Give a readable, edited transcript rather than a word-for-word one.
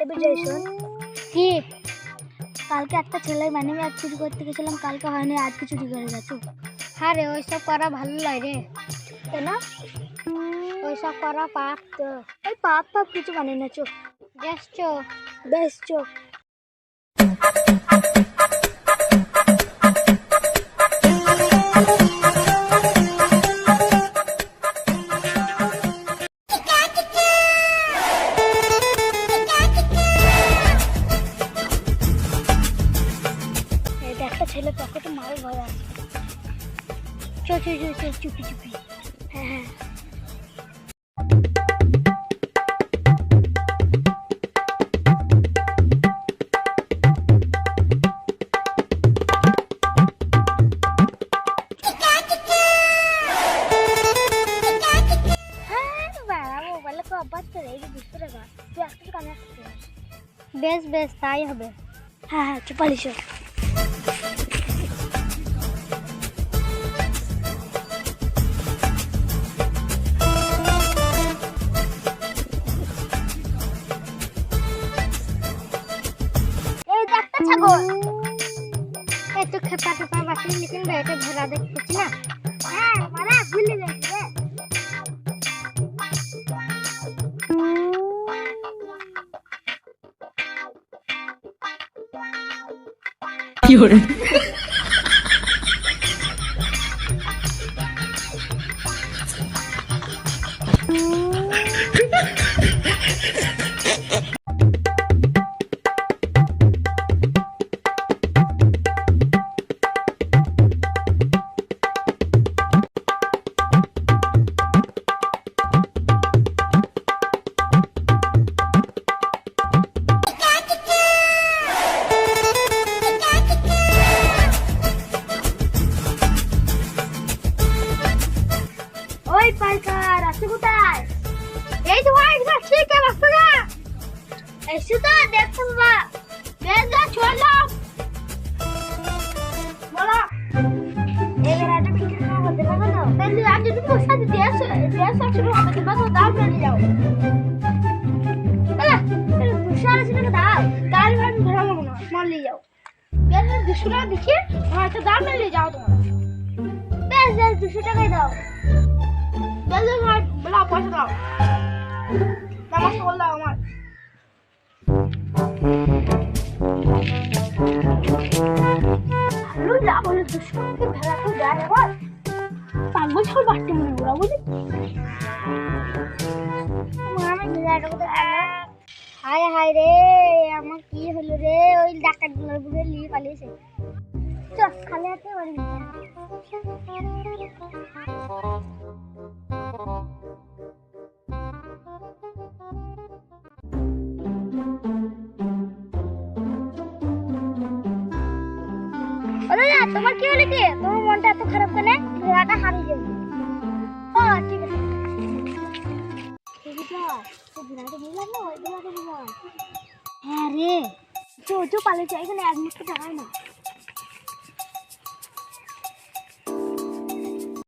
এবার যাই শোন কি? কালকে একটা ছেলের মানি ব্যাগ চুরি করতে গেছিলাম, কালকে হয়নি, আজকে চুরি করে গেছো। হ্যাঁ রে, ওইসব করা ভালো লাগে রে। কেন? ওইসব করা পাপ তো। এই পাপ পাপ কিছু মানে না, চো বেশ চো। বেশ চো। একটা ছেলে পকেটে মাল ভরা আছে। চো চো চো চো, চুপি চুপি। হ্যাঁ হ্যাঁ। মোবাইলে তো অভ্যাস করে এই যে 200 টাকা, তুই একটা টাকা আমি একটা। বেশ বেশ, তাই হবে। হ্যাঁ হ্যাঁ, চুপালি চো। ছাগল একটু খেপা খেপা বাসি লিখিন এটা ধরা দেখতেছি না। হ্যাঁ মারা ভুলে গেছি রে। কি হরে ওই পাইকার আছে কোথায়? এই তো ভাই, এটা ঠিক আছে বাসা। এসো তো দেখো বাবা। বেশ যা চললাম। বলো এবার একটা কি খাওয়া বলতে পারবো না? তাহলে আজ যদি পয়সা দিতে আসো, শুরু হবে তো বাবা দাও চলে যাও। দুশো টাকা দাও, তাহলে আমি ধরাবো না, মাল নিয়ে যাও। বেশ 200 টাকা দিচ্ছি, হয়তো দাম নিয়ে যাও তোমার। বেশ বেশ 200 টাকাই দাও। বেশ বেশ ভাই, বলো পয়সা দাও। নামাজ বল দাও আমার। ভালো লাভ হলো, 200 টাকা ভেড়া তো দেয় এবার। পাগল ছাগল বাড়তে মনে ওরা বুঝলি। আমি ভেড়াটা কোথায় পেলাম? হায় হায় রে, আমার কি হলো রে? ওই ডাকাত গুলোর বুঝে নিয়ে পালিয়েছে। চল খালি হাতে বাড়ি যাই। তোমার কি হলো কি? তোমার মনটা এত খারাপ কেন? ভেড়াটা হারিয়ে যাবে। ও ঠিক আছে। ভেড়াটা বুঝলাম না, ওই ভেড়াটা বুঝলাম। হ্যাঁ রে, চো চো পালিয়ে যাই, এখানে 1 মুঠো টাকা না।